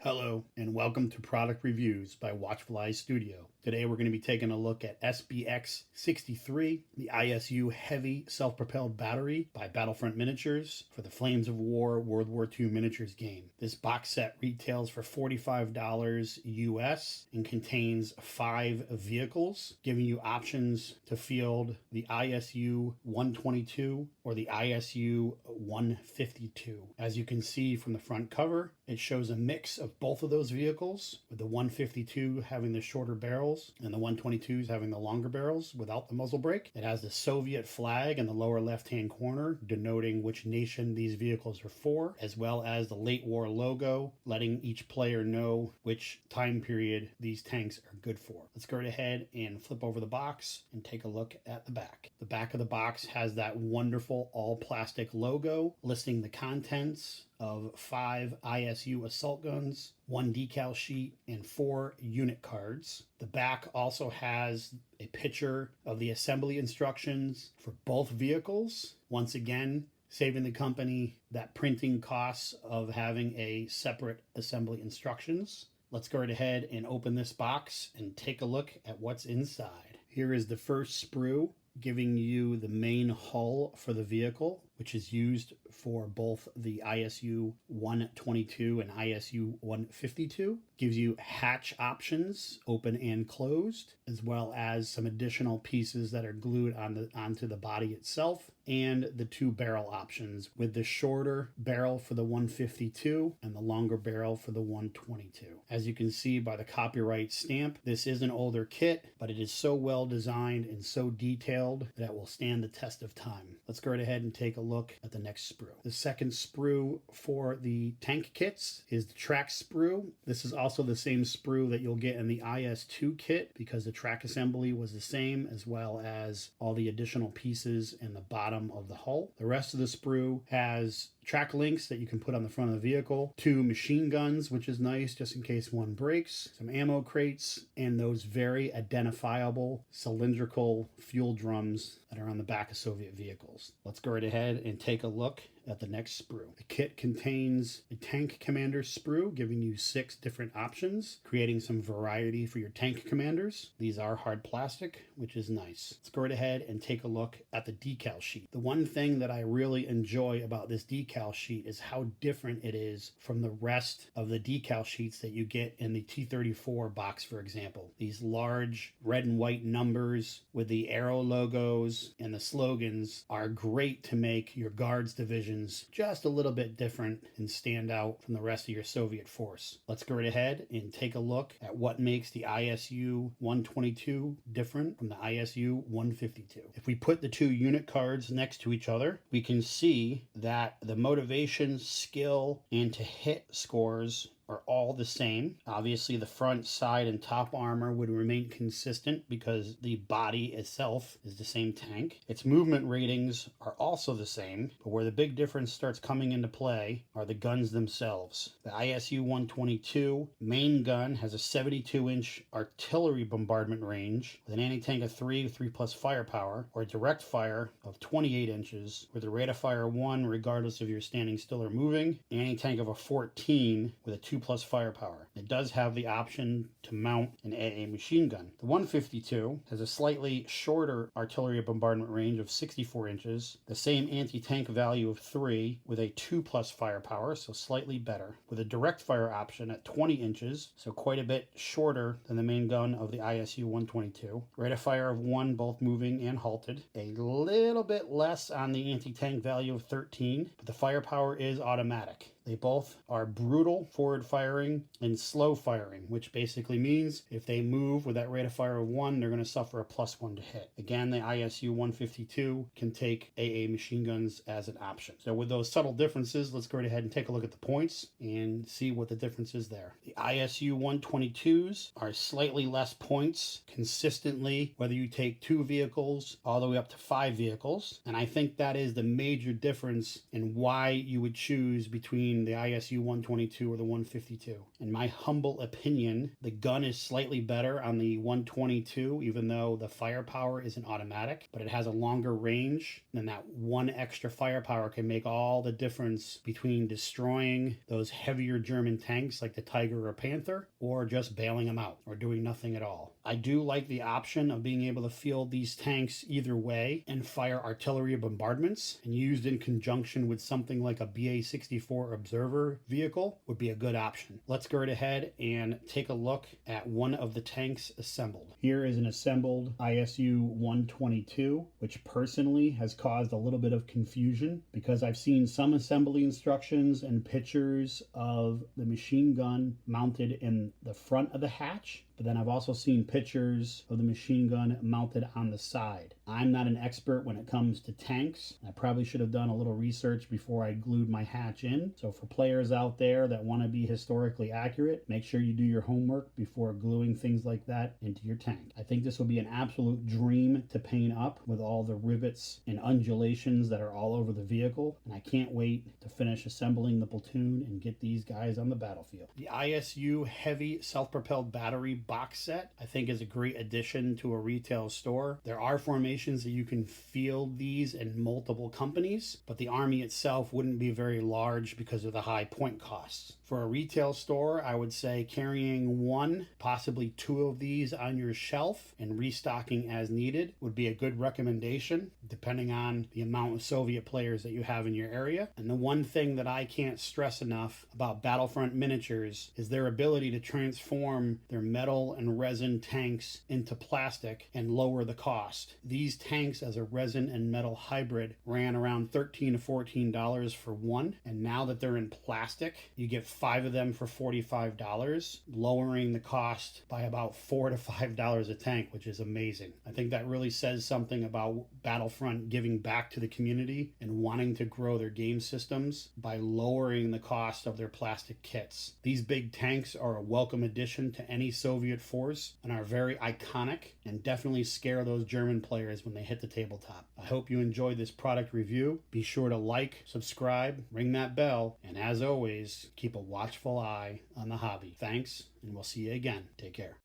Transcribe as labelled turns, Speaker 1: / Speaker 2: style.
Speaker 1: Hello, and welcome to Product Reviews by Watchful Studio. Today we're going to be taking a look at SBX 63, the ISU Heavy Self-Propelled Battery by Battlefront Miniatures for the Flames of War World War II Miniatures game. This box set retails for $45 US and contains 5 vehicles, giving you options to field the ISU 122 or the ISU 152. As you can see from the front cover, it shows a mix of both of those vehicles, with the 152 having the shorter barrels and the 122s having the longer barrels without the muzzle brake. It has the Soviet flag in the lower left-hand corner, denoting which nation these vehicles are for, as well as the late war logo, letting each player know which time period these tanks are good for. Let's go ahead and flip over the box and take a look at the back. The back of the box has that wonderful all-plastic logo listing the contents of 5 ISU assault guns, 1 decal sheet, and 4 unit cards. The back also has a picture of the assembly instructions for both vehicles. Once again, saving the company that printing costs of having a separate assembly instructions. Let's go right ahead and open this box and take a look at what's inside. Here is the first sprue, giving you the main hull for the vehicle, which is used for both the ISU 122 and ISU 152. Gives you hatch options, open and closed, as well as some additional pieces that are glued onto the body itself, and the 2 barrel options, with the shorter barrel for the 152 and the longer barrel for the 122. As you can see by the copyright stamp, this is an older kit, but it is so well designed and so detailed that it will stand the test of time. Let's go right ahead and take a look at the next sprue. The second sprue for the tank kits is the track sprue. This is also the same sprue that you'll get in the IS2 kit, because the track assembly was the same, as well as all the additional pieces in the bottom of the hull. The rest of the sprue has track links that you can put on the front of the vehicle, 2 machine guns, which is nice just in case one breaks, some ammo crates, and those very identifiable cylindrical fuel drums that are on the back of Soviet vehicles. Let's go right ahead and take a look at the next sprue. The kit contains a tank commander sprue, giving you 6 different options, creating some variety for your tank commanders. These are hard plastic, which is nice. Let's go right ahead and take a look at the decal sheet. The one thing that I really enjoy about this decal sheet is how different it is from the rest of the decal sheets that you get in the T-34 box, for example. These large red and white numbers with the arrow logos and the slogans are great to make your guards division just a little bit different and stand out from the rest of your Soviet force. Let's go right ahead and take a look at what makes the ISU 122 different from the ISU 152. If we put the 2 unit cards next to each other, we can see that the motivation, skill, and to hit scores are all the same. Obviously, the front, side, and top armor would remain consistent because the body itself is the same tank. Its movement ratings are also the same, but where the big difference starts coming into play are the guns themselves. The ISU 122 main gun has a 72-inch artillery bombardment range with an anti-tank of 3 with 3+ firepower, or a direct fire of 28 inches with a rate of fire 1 regardless if you're standing still or moving, an anti-tank of a 14 with a 2+ firepower. It does have the option to mount an AA machine gun. The 152 has a slightly shorter artillery bombardment range of 64 inches, the same anti-tank value of 3 with a 2+ firepower, so slightly better, with a direct fire option at 20 inches, so quite a bit shorter than the main gun of the ISU 122. Rate of fire of 1 both moving and halted. A little bit less on the anti-tank value of 13, but the firepower is automatic. They both are brutal forward firing and slow firing, which basically means if they move with that rate of fire of 1, they're going to suffer a +1 to hit. Again, the ISU 152 can take AA machine guns as an option. So with those subtle differences, let's go right ahead and take a look at the points and see what the difference is there. The ISU 122s are slightly less points consistently, whether you take 2 vehicles all the way up to 5 vehicles. And I think that is the major difference in why you would choose between between the ISU 122 or the 152. In my humble opinion, the gun is slightly better on the 122, even though the firepower isn't automatic, but it has a longer range, and that one extra firepower can make all the difference between destroying those heavier German tanks like the Tiger or Panther, or just bailing them out, or doing nothing at all. I do like the option of being able to field these tanks either way and fire artillery bombardments, and used in conjunction with something like a BA-64 observer vehicle would be a good option. Let's go right ahead and take a look at one of the tanks assembled. Here is an assembled ISU 122, which personally has caused a little bit of confusion because I've seen some assembly instructions and pictures of the machine gun mounted in the front of the hatch, but then I've also seen pictures of the machine gun mounted on the side. I'm not an expert when it comes to tanks. I probably should have done a little research before I glued my hatch in. So for players out there that want to be historically accurate, make sure you do your homework before gluing things like that into your tank. I think this will be an absolute dream to paint up with all the rivets and undulations that are all over the vehicle, and I can't wait to finish assembling the platoon and get these guys on the battlefield. The ISU heavy self-propelled battery box set I think is a great addition to a retail store. There are formations that you can field these in multiple companies, but the Army itself wouldn't be very large because of the high point costs. For a retail store, I would say carrying one, possibly two of these on your shelf and restocking as needed would be a good recommendation, depending on the amount of Soviet players that you have in your area. And the one thing that I can't stress enough about Battlefront miniatures is their ability to transform their metal and resin tanks into plastic and lower the cost. These tanks as a resin and metal hybrid ran around $13 to $14 for one, and now that they're in plastic, you get 5 of them for $45, lowering the cost by about $4 to $5 a tank, which is amazing. I think that really says something about Battlefront giving back to the community and wanting to grow their game systems by lowering the cost of their plastic kits. These big tanks are a welcome addition to any Soviet force and are very iconic and definitely scare those German players when they hit the tabletop. I hope you enjoyed this product review. Be sure to like, subscribe, ring that bell, and as always, keep a watchful eye on the hobby. Thanks, and we'll see you again. Take care.